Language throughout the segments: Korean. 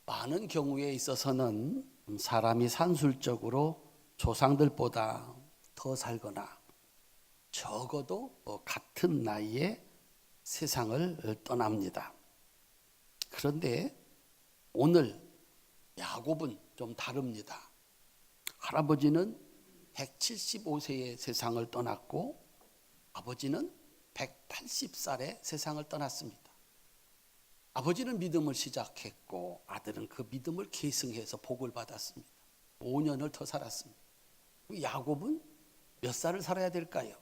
많은 경우에 있어서는 사람이 산술적으로 조상들보다 더 살거나 적어도 같은 나이에 세상을 떠납니다. 그런데 오늘 야곱은 좀 다릅니다. 할아버지는 175세에 세상을 떠났고 아버지는 180살에 세상을 떠났습니다. 아버지는 믿음을 시작했고 아들은 그 믿음을 계승해서 복을 받았습니다. 5년을 더 살았습니다. 야곱은 몇 살을 살아야 될까요?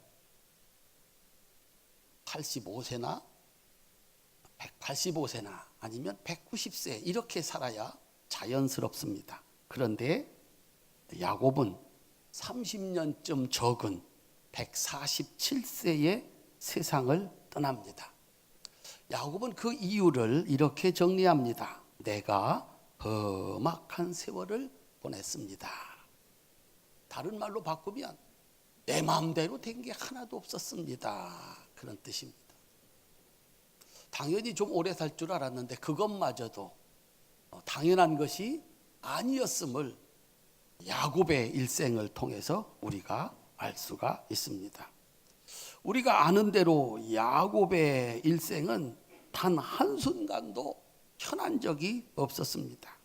85세나 185세나 아니면 190세 이렇게 살아야 자연스럽습니다. 그런데 야곱은 30년쯤 적은 147세에 세상을 떠납니다. 야곱은 그 이유를 이렇게 정리합니다. 내가 험악한 세월을 보냈습니다. 다른 말로 바꾸면 내 마음대로 된 게 하나도 없었습니다. 그런 뜻입니다. 당연히 좀 오래 살 줄 알았는데 그것마저도 당연한 것이 아니었음을 야곱의 일생을 통해서 우리가 알 수가 있습니다. 우리가 아는 대로 야곱의 일생은 단 한순간도 편한 적이 없었습니다.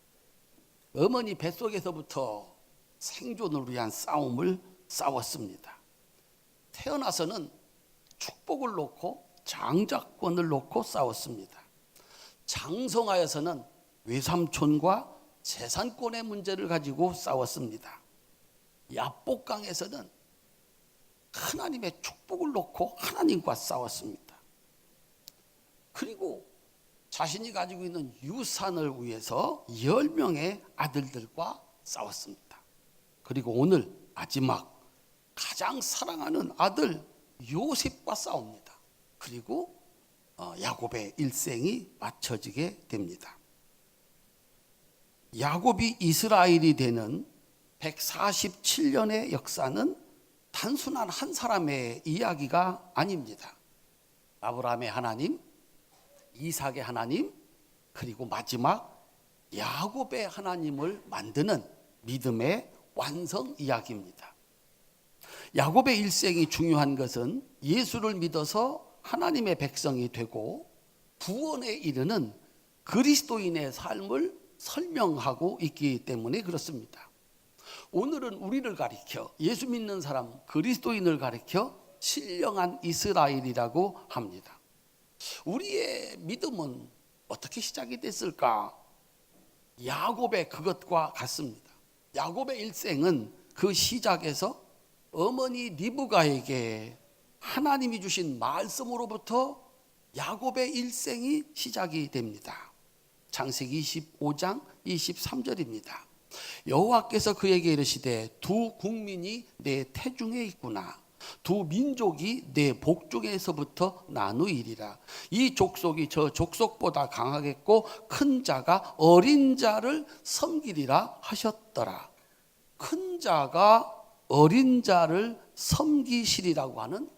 어머니 뱃속에서부터 생존을 위한 싸움을 싸웠습니다. 태어나서는 축복을 놓고 장자권을 놓고 싸웠습니다. 장성하여서는 외삼촌과 재산권의 문제를 가지고 싸웠습니다. 야복강에서는 하나님의 축복을 놓고 하나님과 싸웠습니다. 그리고 자신이 가지고 있는 유산을 위해서 10명의 아들들과 싸웠습니다. 그리고 오늘 마지막 가장 사랑하는 아들 요셉과 싸웁니다. 그리고 야곱의 일생이 맞춰지게 됩니다. 야곱이 이스라엘이 되는 147년의 역사는 단순한 한 사람의 이야기가 아닙니다. 아브라함의 하나님, 이삭의 하나님, 그리고 마지막 야곱의 하나님을 만드는 믿음의 완성 이야기입니다. 야곱의 일생이 중요한 것은 예수를 믿어서 하나님의 백성이 되고 구원에 이르는 그리스도인의 삶을 설명하고 있기 때문에 그렇습니다. 오늘은 우리를 가리켜 예수 믿는 사람 그리스도인을 가리켜 신령한 이스라엘이라고 합니다. 우리의 믿음은 어떻게 시작이 됐을까? 야곱의 그것과 같습니다. 야곱의 일생은 그 시작에서 어머니 리브가에게 하나님이 주신 말씀으로부터 야곱의 일생이 시작이 됩니다. 창세기 25장 23절입니다. 여호와께서 그에게 이르시되 두 국민이 내 태중에 있구나. 두 민족이 내 복중에서부터 나누이리라. 이 족속이 저 족속보다 강하겠고 큰 자가 어린 자를 섬기리라 하셨더라. 큰 자가 어린 자를 섬기시리라고 하는,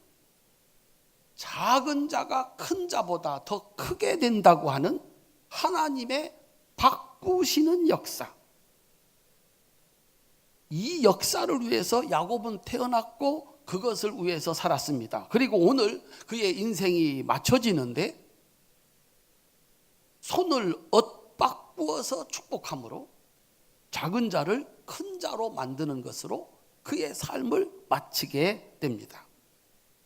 작은 자가 큰 자보다 더 크게 된다고 하는 하나님의 바꾸시는 역사. 이 역사를 위해서 야곱은 태어났고 그것을 위해서 살았습니다. 그리고 오늘 그의 인생이 맞춰지는데 손을 엇바꾸어서 축복함으로 작은 자를 큰 자로 만드는 것으로 그의 삶을 마치게 됩니다.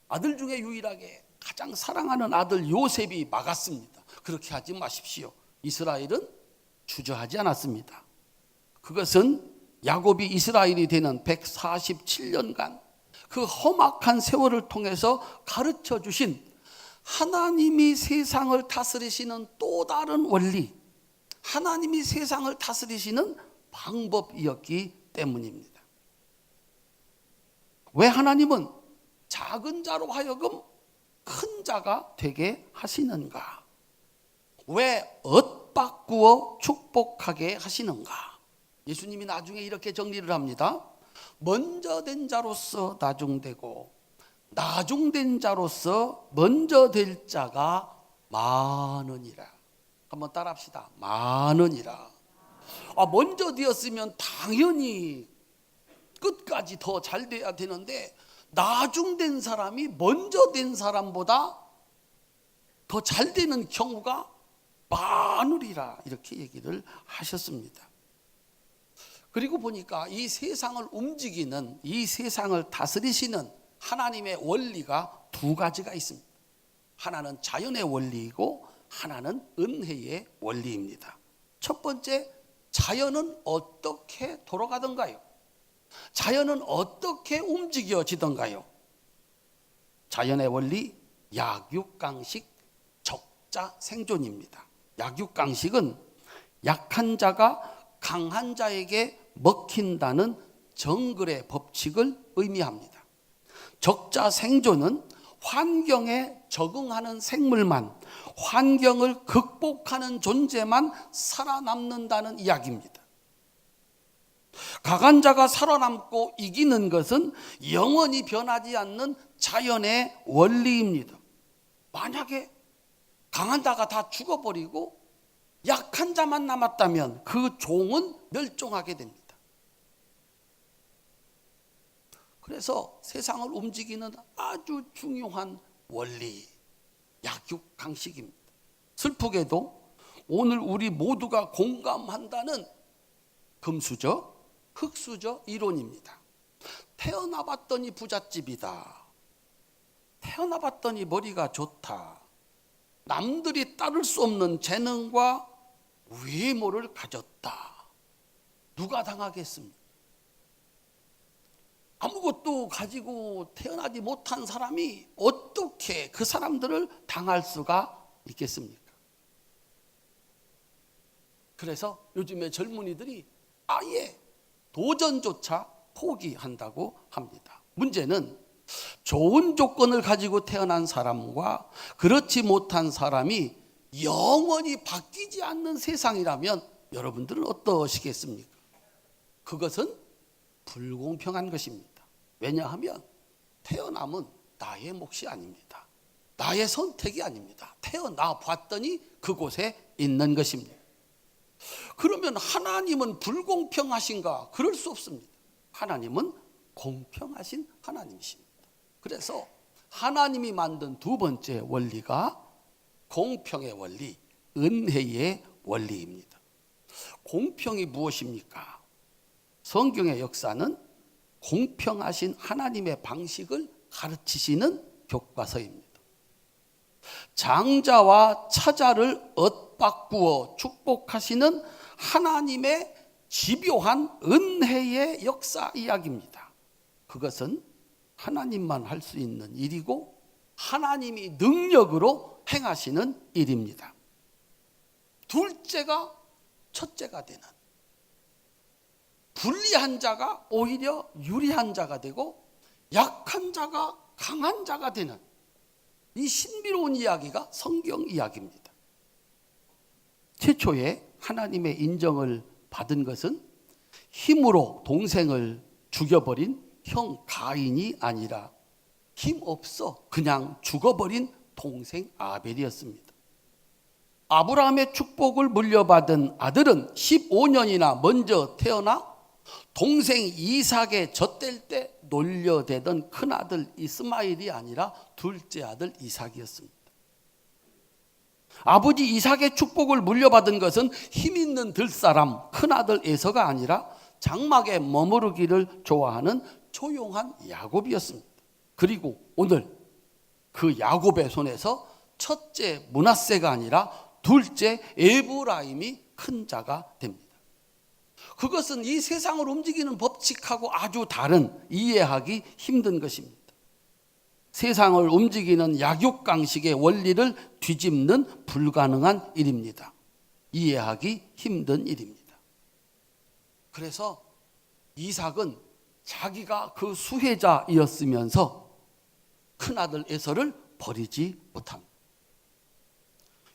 아들 중에 유일하게 가장 사랑하는 아들 요셉이 막았습니다. 그렇게 하지 마십시오. 이스라엘은 주저하지 않았습니다. 그것은 야곱이 이스라엘이 되는 147년간 그 험악한 세월을 통해서 가르쳐 주신 하나님이 세상을 다스리시는 또 다른 원리, 하나님이 세상을 다스리시는 방법이었기 때문입니다. 왜 하나님은 작은 자로 하여금 큰 자가 되게 하시는가? 왜 엇바꾸어 축복하게 하시는가? 예수님이 나중에 이렇게 정리를 합니다. 먼저 된 자로서 나중되고 나중된 자로서 먼저 될 자가 많으니라. 한번 따라합시다. 많으니라. 먼저 되었으면 당연히 끝까지 더 잘 돼야 되는데 나중된 사람이 먼저 된 사람보다 더 잘 되는 경우가 많으리라, 이렇게 얘기를 하셨습니다. 그리고 보니까 이 세상을 움직이는, 이 세상을 다스리시는 하나님의 원리가 두 가지가 있습니다. 하나는 자연의 원리이고 하나는 은혜의 원리입니다. 첫 번째, 자연은 어떻게 돌아가던가요? 자연은 어떻게 움직여지던가요? 자연의 원리, 약육강식, 적자 생존입니다. 약육강식은 약한 자가 강한 자에게 먹힌다는 정글의 법칙을 의미합니다. 적자 생존은 환경에 적응하는 생물만, 환경을 극복하는 존재만 살아남는다는 이야기입니다. 강한 자가 살아남고 이기는 것은 영원히 변하지 않는 자연의 원리입니다. 만약에 강한 자가 다 죽어버리고 약한 자만 남았다면 그 종은 멸종하게 됩니다. 그래서 세상을 움직이는 아주 중요한 원리, 약육강식입니다. 슬프게도 오늘 우리 모두가 공감한다는 금수저, 흙수저 이론입니다. 태어나봤더니 부잣집이다. 태어나봤더니 머리가 좋다. 남들이 따를 수 없는 재능과 외모를 가졌다. 누가 당하겠습니까? 아무것도 가지고 태어나지 못한 사람이 어떻게 그 사람들을 당할 수가 있겠습니까? 그래서 요즘에 젊은이들이 아예 도전조차 포기한다고 합니다. 문제는 좋은 조건을 가지고 태어난 사람과 그렇지 못한 사람이 영원히 바뀌지 않는 세상이라면 여러분들은 어떠시겠습니까? 그것은 불공평한 것입니다. 왜냐하면 태어남은 나의 몫이 아닙니다. 나의 선택이 아닙니다. 태어나 봤더니 그곳에 있는 것입니다. 그러면 하나님은 불공평하신가? 그럴 수 없습니다. 하나님은 공평하신 하나님이십니다. 그래서 하나님이 만든 두 번째 원리가 공평의 원리, 은혜의 원리입니다. 공평이 무엇입니까? 성경의 역사는 공평하신 하나님의 방식을 가르치시는 교과서입니다. 장자와 차자를 엇바꾸어 축복하시는 하나님의 집요한 은혜의 역사 이야기입니다. 그것은 하나님만 할 수 있는 일이고 하나님이 능력으로 행하시는 일입니다. 둘째가 첫째가 되는, 불리한 자가 오히려 유리한 자가 되고 약한 자가 강한 자가 되는 이 신비로운 이야기가 성경 이야기입니다. 최초에 하나님의 인정을 받은 것은 힘으로 동생을 죽여버린 형 가인이 아니라 힘없어 그냥 죽어버린 동생 아벨이었습니다. 아브라함의 축복을 물려받은 아들은 15년이나 먼저 태어나 동생 이삭의 젖될 때 놀려대던 큰아들 이스마엘이 아니라 둘째 아들 이삭이었습니다. 아버지 이삭의 축복을 물려받은 것은 힘있는 들사람 큰아들 에서가 아니라 장막에 머무르기를 좋아하는 조용한 야곱이었습니다. 그리고 오늘 그 야곱의 손에서 첫째 므낫세가 아니라 둘째 에브라임이 큰 자가 됩니다. 그것은 이 세상을 움직이는 법칙하고 아주 다른, 이해하기 힘든 것입니다. 세상을 움직이는 약육강식의 원리를 뒤집는 불가능한 일입니다. 이해하기 힘든 일입니다. 그래서 이삭은 자기가 그 수혜자이었으면서 큰아들 에서를 버리지 못합니다.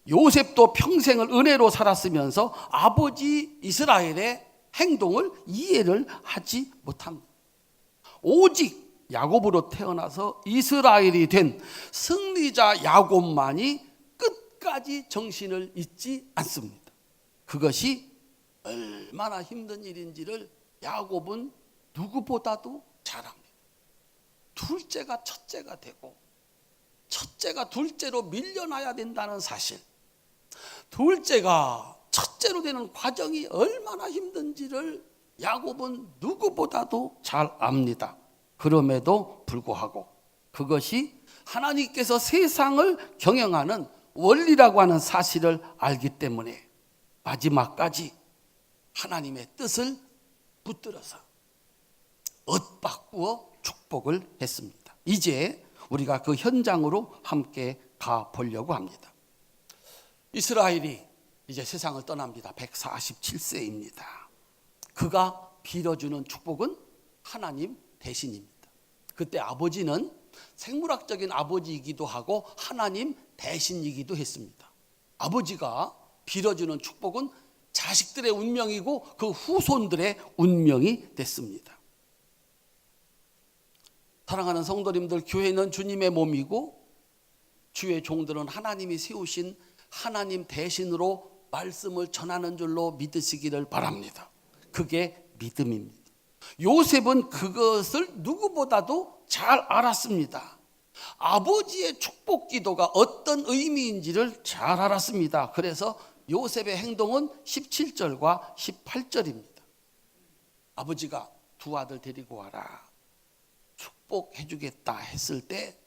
요셉도 평생을 은혜로 살았으면서 아버지 이스라엘의 행동을 이해를 하지 못합니다. 오직 야곱으로 태어나서 이스라엘이 된 승리자 야곱만이 끝까지 정신을 잊지 않습니다. 그것이 얼마나 힘든 일인지를 야곱은 누구보다도 잘 압니다. 둘째가 첫째가 되고 첫째가 둘째로 밀려나야 된다는 사실, 둘째가 첫째로 되는 과정이 얼마나 힘든지를 야곱은 누구보다도 잘 압니다. 그럼에도 불구하고 그것이 하나님께서 세상을 경영하는 원리라고 하는 사실을 알기 때문에 마지막까지 하나님의 뜻을 붙들어서 엇바꾸어 축복을 했습니다. 이제 우리가 그 현장으로 함께 가보려고 합니다. 이스라엘이 이제 세상을 떠납니다. 147세입니다. 그가 빌어주는 축복은 하나님 대신입니다. 그때 아버지는 생물학적인 아버지이기도 하고 하나님 대신이기도 했습니다. 아버지가 빌어주는 축복은 자식들의 운명이고 그 후손들의 운명이 됐습니다. 사랑하는 성도님들, 교회는 주님의 몸이고 주의 종들은 하나님이 세우신 하나님 대신으로 말씀을 전하는 줄로 믿으시기를 바랍니다. 그게 믿음입니다. 요셉은 그것을 누구보다도 잘 알았습니다. 아버지의 축복 기도가 어떤 의미인지를 잘 알았습니다. 그래서 요셉의 행동은 17절과 18절입니다. 아버지가 두 아들 데리고 와라, 축복해 주겠다 했을 때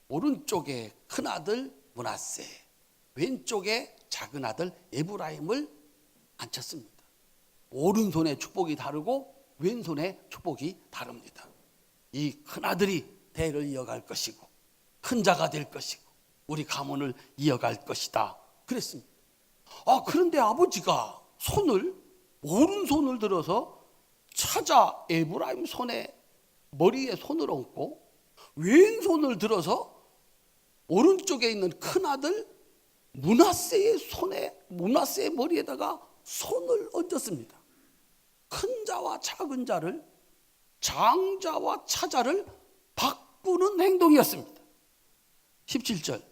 오른쪽에 큰 아들 므낫세, 왼쪽에 작은 아들 에브라임을 앉혔습니다. 오른손에 축복이 다르고 왼손에 축복이 다릅니다. 이 큰 아들이 대를 이어갈 것이고 큰 자가 될 것이고 우리 가문을 이어갈 것이다 그랬습니다. 그런데 아버지가 오른손을 들어서 찾아 에브라임 머리에 손을 얹고 왼손을 들어서 오른쪽에 있는 큰 아들 므낫세의 머리에다가 손을 얹었습니다. 큰 자와 작은 자를, 장자와 차자를 바꾸는 행동이었습니다. 17절,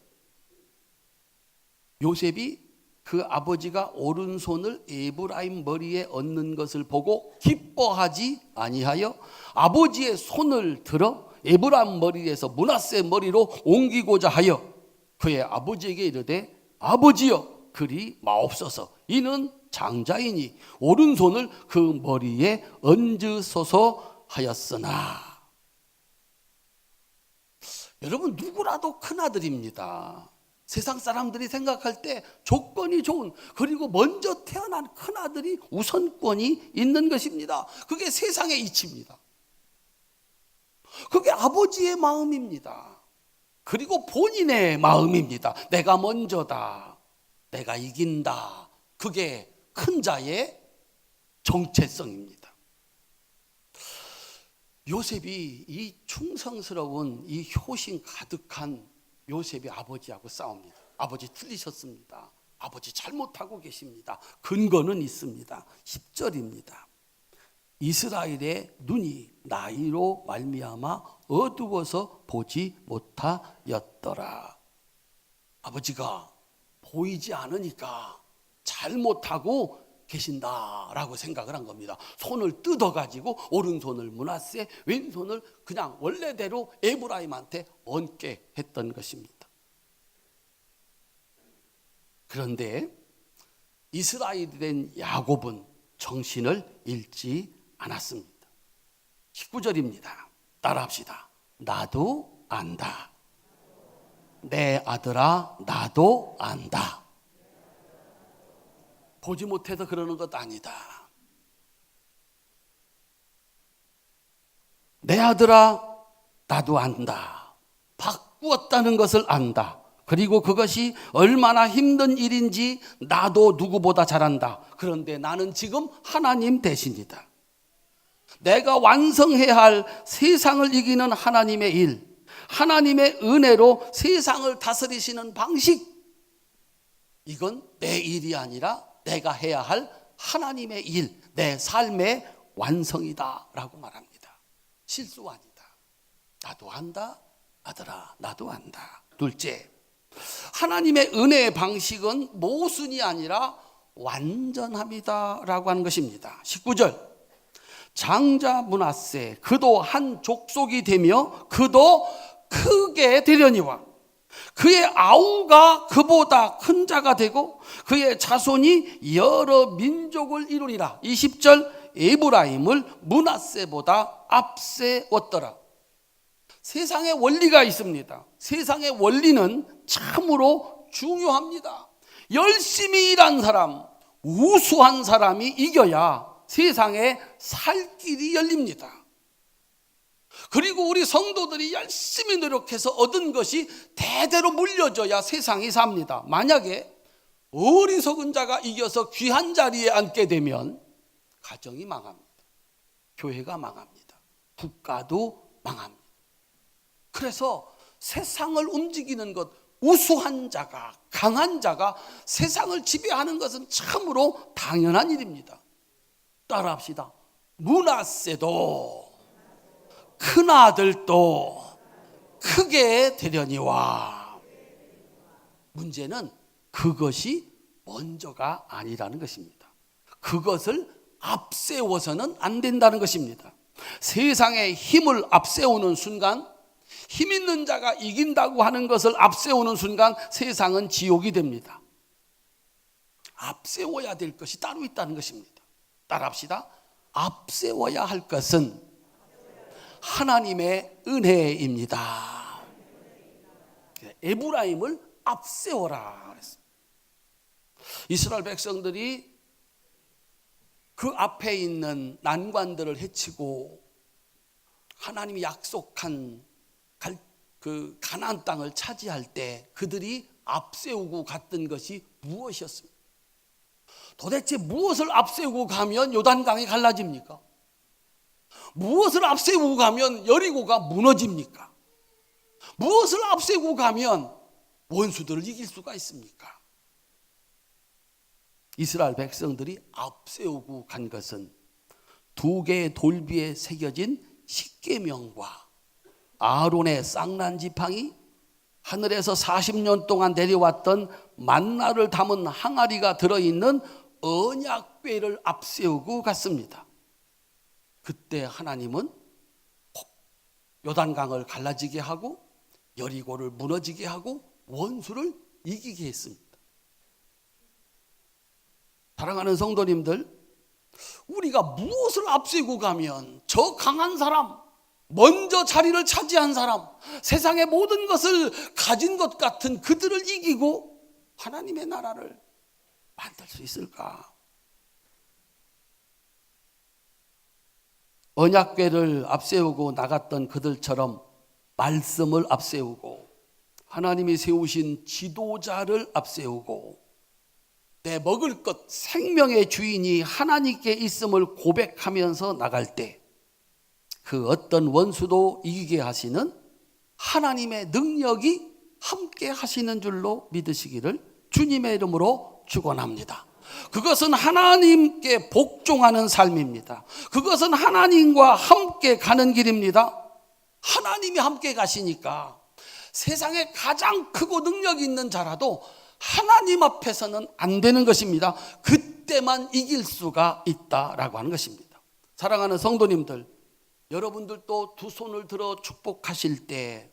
요셉이 그 아버지가 오른손을 에브라임 머리에 얹는 것을 보고 기뻐하지 아니하여 아버지의 손을 들어 에브라임 머리에서 므낫세 머리로 옮기고자 하여 그의 아버지에게 이르되 아버지여 그리 마옵소서, 이는 장자이니 오른손을 그 머리에 얹으소서 하였으나. 여러분, 누구라도 큰아들입니다. 세상 사람들이 생각할 때 조건이 좋은, 그리고 먼저 태어난 큰아들이 우선권이 있는 것입니다. 그게 세상의 이치입니다. 그게 아버지의 마음입니다. 그리고 본인의 마음입니다. 내가 먼저다, 내가 이긴다. 그게 큰 자의 정체성입니다. 요셉이 이 충성스러운, 이 효심 가득한 요셉이 아버지하고 싸웁니다. 아버지 틀리셨습니다. 아버지 잘못하고 계십니다. 근거는 있습니다. 10절입니다. 이스라엘의 눈이 나이로 말미암아 어두워서 보지 못하였더라. 아버지가 보이지 않으니까 잘못하고 계신다라고 생각을 한 겁니다. 손을 뜯어가지고 오른손을 므낫세, 왼손을 그냥 원래대로 에브라임한테 얹게 했던 것입니다. 그런데 이스라엘이 된 야곱은 정신을 잃지 않았습니다. 19절입니다. 따라합시다. 나도 안다. 내 아들아, 나도 안다. 보지 못해서 그러는 것 아니다. 내 아들아, 나도 안다. 바꾸었다는 것을 안다. 그리고 그것이 얼마나 힘든 일인지 나도 누구보다 잘 안다. 그런데 나는 지금 하나님 대신이다. 내가 완성해야 할 세상을 이기는 하나님의 일, 하나님의 은혜로 세상을 다스리시는 방식, 이건 내 일이 아니라 내가 해야 할 하나님의 일, 내 삶의 완성이다 라고 말합니다. 실수 아니다. 나도 안다. 아들아, 나도 안다. 둘째, 하나님의 은혜의 방식은 모순이 아니라 완전합니다라고 하는 것입니다. 19절, 장자 므낫세 그도 한 족속이 되며 그도 크게 되려니와 그의 아우가 그보다 큰 자가 되고 그의 자손이 여러 민족을 이루리라. 20절, 에브라임을 므낫세보다 앞세웠더라. 세상에 원리가 있습니다. 세상의 원리는 참으로 중요합니다. 열심히 일한 사람, 우수한 사람이 이겨야 세상에 살 길이 열립니다. 그리고 우리 성도들이 열심히 노력해서 얻은 것이 대대로 물려줘야 세상이 삽니다. 만약에 어리석은 자가 이겨서 귀한 자리에 앉게 되면 가정이 망합니다. 교회가 망합니다. 국가도 망합니다. 그래서 세상을 움직이는 것, 우수한 자가, 강한 자가 세상을 지배하는 것은 참으로 당연한 일입니다. 따라합시다. 므낫세도 큰 아들도 크게 되려니와. 문제는 그것이 먼저가 아니라는 것입니다. 그것을 앞세워서는 안 된다는 것입니다. 세상의 힘을 앞세우는 순간, 힘 있는 자가 이긴다고 하는 것을 앞세우는 순간 세상은 지옥이 됩니다. 앞세워야 될 것이 따로 있다는 것입니다. 따라합시다. 앞세워야 할 것은 하나님의 은혜입니다. 에브라임을 앞세워라 그랬습니다. 이스라엘 백성들이 그 앞에 있는 난관들을 헤치고 하나님이 약속한 그 가나안 땅을 차지할 때 그들이 앞세우고 갔던 것이 무엇이었습니까? 도대체 무엇을 앞세우고 가면 요단강이 갈라집니까? 무엇을 앞세우고 가면 여리고가 무너집니까? 무엇을 앞세우고 가면 원수들을 이길 수가 있습니까? 이스라엘 백성들이 앞세우고 간 것은 두 개의 돌비에 새겨진 십계명과 아론의 쌍난 지팡이, 하늘에서 40년 동안 내려왔던 만나를 담은 항아리가 들어있는 언약궤를 앞세우고 갔습니다. 그때 하나님은 요단강을 갈라지게 하고 여리고를 무너지게 하고 원수를 이기게 했습니다. 사랑하는 성도님들, 우리가 무엇을 앞세우고 가면 저 강한 사람, 먼저 자리를 차지한 사람, 세상의 모든 것을 가진 것 같은 그들을 이기고 하나님의 나라를 만들 수 있을까? 언약궤를 앞세우고 나갔던 그들처럼 말씀을 앞세우고 하나님이 세우신 지도자를 앞세우고 내 먹을 것 생명의 주인이 하나님께 있음을 고백하면서 나갈 때 그 어떤 원수도 이기게 하시는 하나님의 능력이 함께 하시는 줄로 믿으시기를 주님의 이름으로 축원합니다. 그것은 하나님께 복종하는 삶입니다. 그것은 하나님과 함께 가는 길입니다. 하나님이 함께 가시니까 세상에 가장 크고 능력 있는 자라도 하나님 앞에서는 안 되는 것입니다. 그때만 이길 수가 있다라고 하는 것입니다. 사랑하는 성도님들, 여러분들도 두 손을 들어 축복하실 때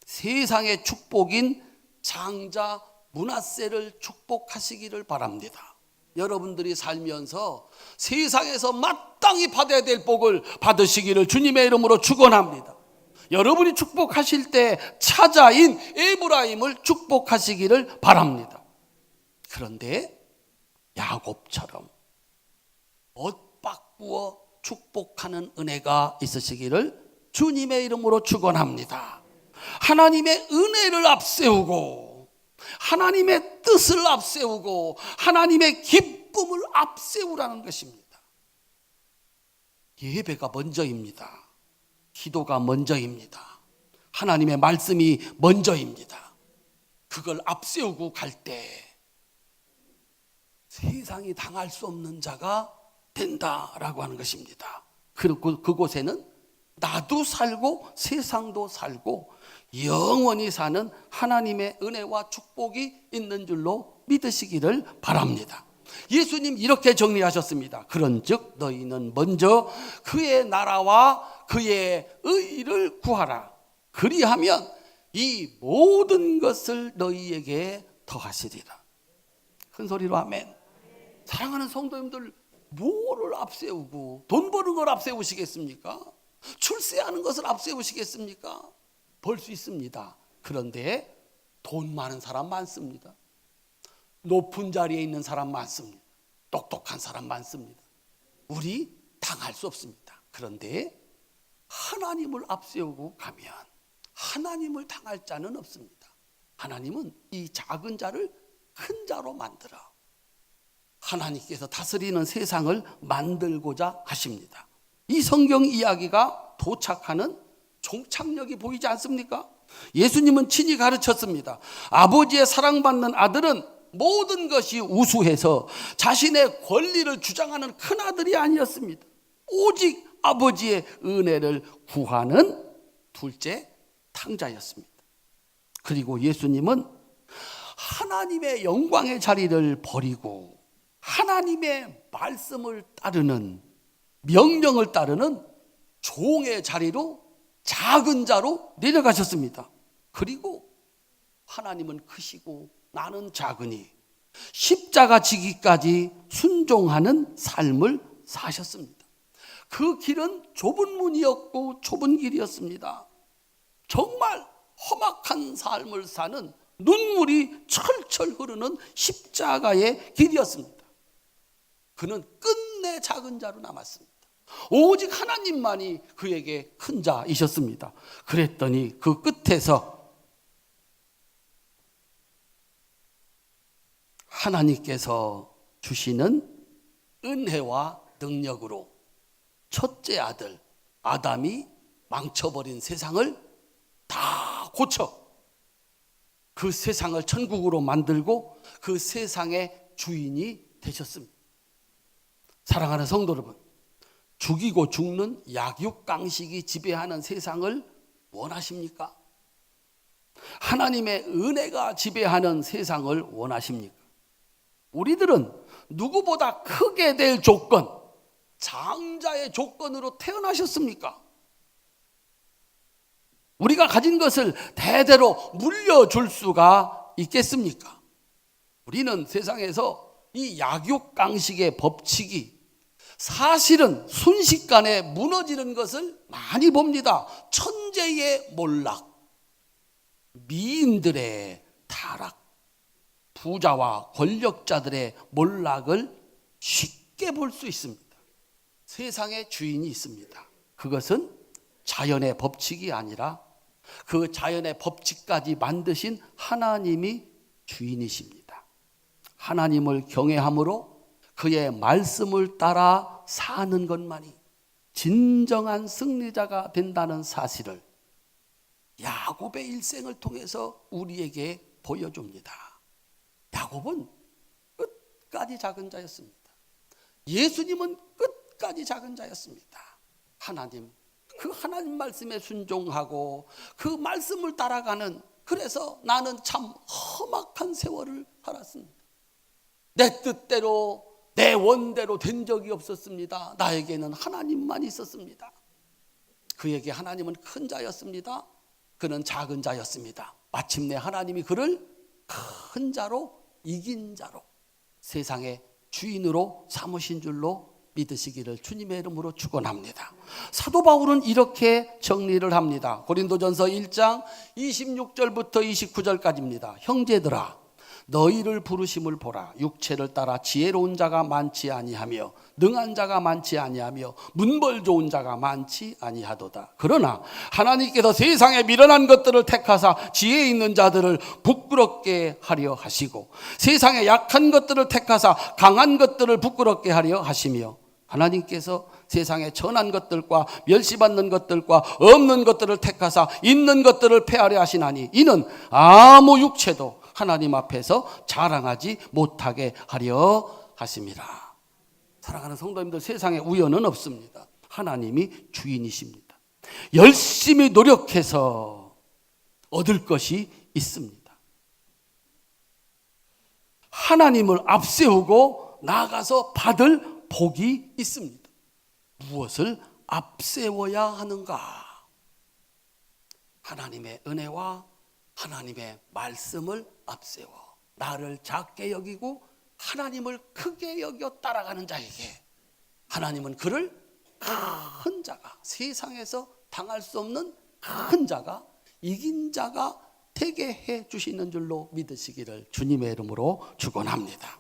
세상의 축복인 장자 므낫세를 축복하시기를 바랍니다. 여러분들이 살면서 세상에서 마땅히 받아야 될 복을 받으시기를 주님의 이름으로 축원합니다. 여러분이 축복하실 때 차자인 에브라임을 축복하시기를 바랍니다. 그런데 야곱처럼 옷 바꾸어 축복하는 은혜가 있으시기를 주님의 이름으로 축원합니다. 하나님의 은혜를 앞세우고 하나님의 뜻을 앞세우고 하나님의 기쁨을 앞세우라는 것입니다. 예배가 먼저입니다. 기도가 먼저입니다. 하나님의 말씀이 먼저입니다. 그걸 앞세우고 갈 때 세상이 당할 수 없는 자가 된다라고 하는 것입니다. 그리고 그곳에는 나도 살고 세상도 살고 영원히 사는 하나님의 은혜와 축복이 있는 줄로 믿으시기를 바랍니다. 예수님 이렇게 정리하셨습니다. 그런즉 너희는 먼저 그의 나라와 그의 의를 구하라. 그리하면 이 모든 것을 너희에게 더하시리라. 큰 소리로 아멘. 사랑하는 성도님들, 뭐를 앞세우고 돈 버는 걸 앞세우시겠습니까? 출세하는 것을 앞세우시겠습니까? 벌 수 있습니다. 그런데 돈 많은 사람 많습니다. 높은 자리에 있는 사람 많습니다. 똑똑한 사람 많습니다. 우리 당할 수 없습니다. 그런데 하나님을 앞세우고 가면 하나님을 당할 자는 없습니다. 하나님은 이 작은 자를 큰 자로 만들어 하나님께서 다스리는 세상을 만들고자 하십니다. 이 성경 이야기가 도착하는 종착역이 보이지 않습니까? 예수님은 친히 가르쳤습니다. 아버지의 사랑받는 아들은 모든 것이 우수해서 자신의 권리를 주장하는 큰 아들이 아니었습니다. 오직 아버지의 은혜를 구하는 둘째 탕자였습니다. 그리고 예수님은 하나님의 영광의 자리를 버리고 하나님의 말씀을 따르는, 명령을 따르는 종의 자리로, 작은 자로 내려가셨습니다. 그리고 하나님은 크시고 나는 작으니 십자가 지기까지 순종하는 삶을 사셨습니다. 그 길은 좁은 문이었고 좁은 길이었습니다. 정말 험악한 삶을 사는, 눈물이 철철 흐르는 십자가의 길이었습니다. 그는 끝내 작은 자로 남았습니다. 오직 하나님만이 그에게 큰 자이셨습니다. 그랬더니 그 끝에서 하나님께서 주시는 은혜와 능력으로 첫째 아들 아담이 망쳐버린 세상을 다 고쳐 그 세상을 천국으로 만들고 그 세상의 주인이 되셨습니다. 사랑하는 성도 여러분, 죽이고 죽는 약육강식이 지배하는 세상을 원하십니까? 하나님의 은혜가 지배하는 세상을 원하십니까? 우리들은 누구보다 크게 될 조건, 장자의 조건으로 태어나셨습니까? 우리가 가진 것을 대대로 물려줄 수가 있겠습니까? 우리는 세상에서 이 약육강식의 법칙이 사실은 순식간에 무너지는 것을 많이 봅니다. 천재의 몰락, 미인들의 타락, 부자와 권력자들의 몰락을 쉽게 볼 수 있습니다. 세상에 주인이 있습니다. 그것은 자연의 법칙이 아니라 그 자연의 법칙까지 만드신 하나님이 주인이십니다. 하나님을 경외함으로 그의 말씀을 따라 사는 것만이 진정한 승리자가 된다는 사실을 야곱의 일생을 통해서 우리에게 보여줍니다. 야곱은 끝까지 작은 자였습니다. 예수님은 끝까지 작은 자였습니다. 그 하나님 말씀에 순종하고 그 말씀을 따라가는, 그래서 나는 참 험악한 세월을 살았습니다. 내 뜻대로 내 원대로 된 적이 없었습니다. 나에게는 하나님만 있었습니다. 그에게 하나님은 큰 자였습니다. 그는 작은 자였습니다. 마침내 하나님이 그를 큰 자로, 이긴 자로, 세상의 주인으로 삼으신 줄로 믿으시기를 주님의 이름으로 축원합니다. 사도 바울은 이렇게 정리를 합니다. 고린도전서 1장 26절부터 29절까지입니다. 형제들아, 너희를 부르심을 보라. 육체를 따라 지혜로운 자가 많지 아니하며 능한 자가 많지 아니하며 문벌 좋은 자가 많지 아니하도다. 그러나 하나님께서 세상에 미련한 것들을 택하사 지혜 있는 자들을 부끄럽게 하려 하시고 세상에 약한 것들을 택하사 강한 것들을 부끄럽게 하려 하시며 하나님께서 세상에 천한 것들과 멸시받는 것들과 없는 것들을 택하사 있는 것들을 폐하려 하시나니 이는 아무 육체도 하나님 앞에서 자랑하지 못하게 하려 하심이라. 사랑하는 성도님들, 세상에 우연은 없습니다. 하나님이 주인이십니다. 열심히 노력해서 얻을 것이 있습니다. 하나님을 앞세우고 나아가서 받을 복이 있습니다. 무엇을 앞세워야 하는가? 하나님의 은혜와 하나님의 말씀을 앞세워 나를 작게 여기고 하나님을 크게 여겨 따라가는 자에게 하나님은 그를 큰 자가, 세상에서 당할 수 없는 큰 자가, 이긴 자가 되게 해 주시는 줄로 믿으시기를 주님의 이름으로 축원합니다.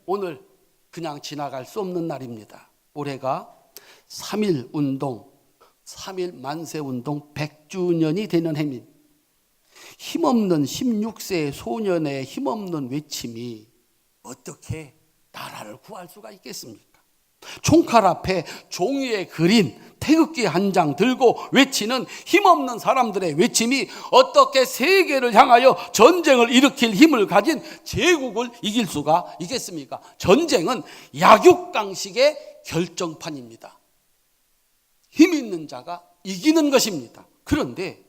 오늘 그냥 지나갈 수 없는 날입니다. 올해가 3.1 운동, 3.1 만세 운동 100주년이 되는 해입니다. 힘없는 16세 소년의 힘없는 외침이 어떻게 나라를 구할 수가 있겠습니까? 총칼 앞에 종이에 그린 태극기 한 장 들고 외치는 힘없는 사람들의 외침이 어떻게 세계를 향하여 전쟁을 일으킬 힘을 가진 제국을 이길 수가 있겠습니까? 전쟁은 약육강식의 결정판입니다. 힘 있는 자가 이기는 것입니다. 그런데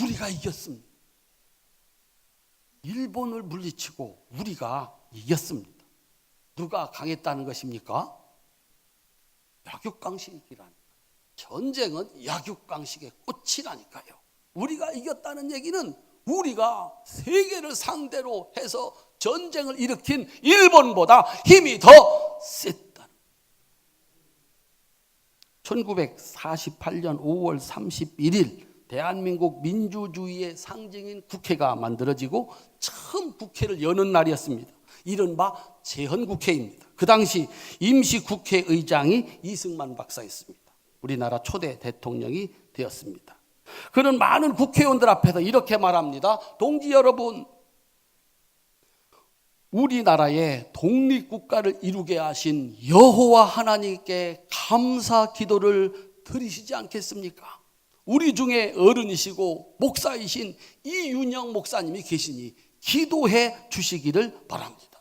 우리가 이겼습니다. 일본을 물리치고 우리가 이겼습니다. 누가 강했다는 것입니까? 약육강식이라니까. 전쟁은 약육강식의 꽃이라니까요. 우리가 이겼다는 얘기는 우리가 세계를 상대로 해서 전쟁을 일으킨 일본보다 힘이 더 셌다. 1948년 5월 31일 대한민국 민주주의의 상징인 국회가 만들어지고 처음 국회를 여는 날이었습니다. 이른바 제헌국회입니다. 그 당시 임시국회의장이 이승만 박사였습니다. 우리나라 초대 대통령이 되었습니다. 그는 많은 국회의원들 앞에서 이렇게 말합니다. 동지 여러분, 우리나라의 독립국가를 이루게 하신 여호와 하나님께 감사 기도를 드리시지 않겠습니까? 우리 중에 어른이시고 목사이신 이윤영 목사님이 계시니 기도해 주시기를 바랍니다.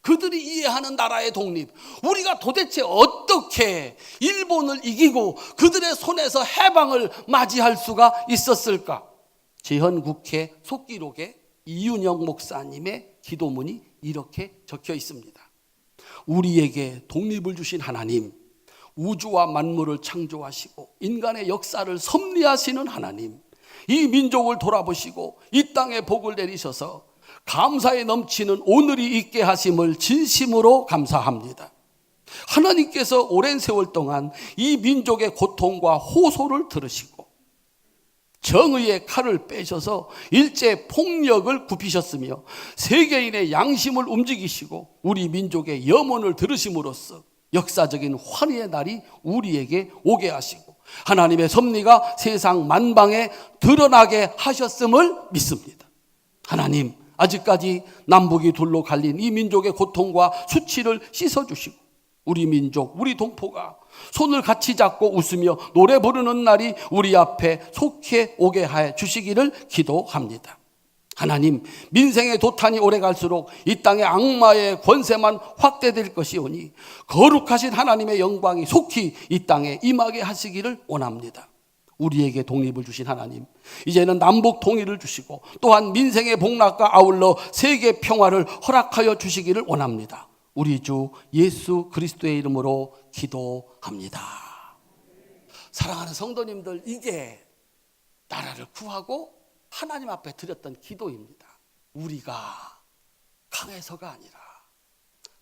그들이 이해하는 나라의 독립, 우리가 도대체 어떻게 일본을 이기고 그들의 손에서 해방을 맞이할 수가 있었을까? 제헌국회 속기록에 이윤영 목사님의 기도문이 이렇게 적혀 있습니다. 우리에게 독립을 주신 하나님, 우주와 만물을 창조하시고 인간의 역사를 섭리하시는 하나님, 이 민족을 돌아보시고 이 땅에 복을 내리셔서 감사에 넘치는 오늘이 있게 하심을 진심으로 감사합니다. 하나님께서 오랜 세월 동안 이 민족의 고통과 호소를 들으시고 정의의 칼을 빼셔서 일제 폭력을 굽히셨으며 세계인의 양심을 움직이시고 우리 민족의 염원을 들으심으로써 역사적인 환희의 날이 우리에게 오게 하시고 하나님의 섭리가 세상 만방에 드러나게 하셨음을 믿습니다. 하나님, 아직까지 남북이 둘로 갈린 이 민족의 고통과 수치를 씻어주시고 우리 민족, 우리 동포가 손을 같이 잡고 웃으며 노래 부르는 날이 우리 앞에 속해 오게 해 주시기를 기도합니다. 하나님, 민생의 도탄이 오래 갈수록 이 땅의 악마의 권세만 확대될 것이오니 거룩하신 하나님의 영광이 속히 이 땅에 임하게 하시기를 원합니다. 우리에게 독립을 주신 하나님, 이제는 남북 통일을 주시고 또한 민생의 복락과 아울러 세계 평화를 허락하여 주시기를 원합니다. 우리 주 예수 그리스도의 이름으로 기도합니다. 사랑하는 성도님들, 이게 나라를 구하고 하나님 앞에 드렸던 기도입니다. 우리가 강해서가 아니라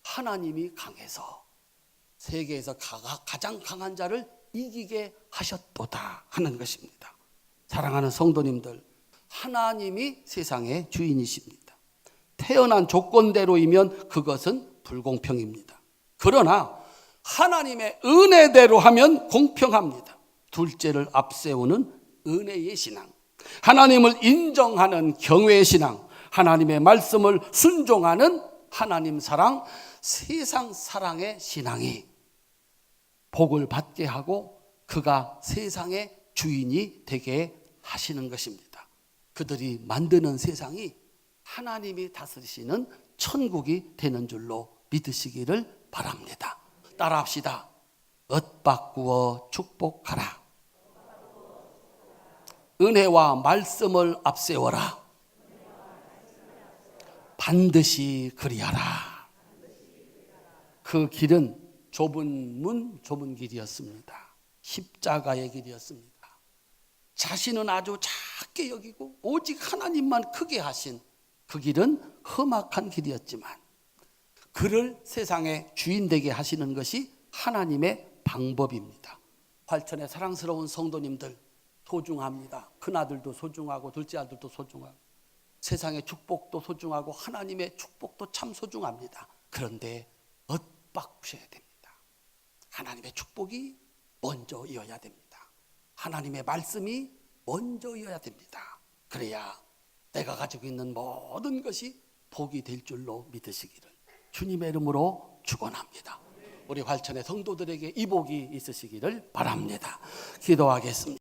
하나님이 강해서 세계에서 가장 강한 자를 이기게 하셨도다 하는 것입니다. 사랑하는 성도님들, 하나님이 세상의 주인이십니다. 태어난 조건대로이면 그것은 불공평입니다. 그러나 하나님의 은혜대로 하면 공평합니다. 둘째를 앞세우는 은혜의 신앙, 하나님을 인정하는 경외의 신앙, 하나님의 말씀을 순종하는 하나님 사랑, 세상 사랑의 신앙이 복을 받게 하고 그가 세상의 주인이 되게 하시는 것입니다. 그들이 만드는 세상이 하나님이 다스리시는 천국이 되는 줄로 믿으시기를 바랍니다. 따라합시다. 엇바꾸어 축복하라. 은혜와 말씀을 앞세워라. 반드시 그리하라. 그 길은 좁은 문, 좁은 길이었습니다. 십자가의 길이었습니다. 자신은 아주 작게 여기고 오직 하나님만 크게 하신 그 길은 험악한 길이었지만 그를 세상의 주인 되게 하시는 것이 하나님의 방법입니다. 활천의 사랑스러운 성도님들 소중합니다. 큰아들도 소중하고 둘째 아들도 소중하고 세상의 축복도 소중하고 하나님의 축복도 참 소중합니다. 그런데 엇바꾸셔야 됩니다. 하나님의 축복이 먼저여야 됩니다. 하나님의 말씀이 먼저여야 됩니다. 그래야 내가 가지고 있는 모든 것이 복이 될 줄로 믿으시기를 주님의 이름으로 축원합니다. 우리 활천의 성도들에게 이 복이 있으시기를 바랍니다. 기도하겠습니다.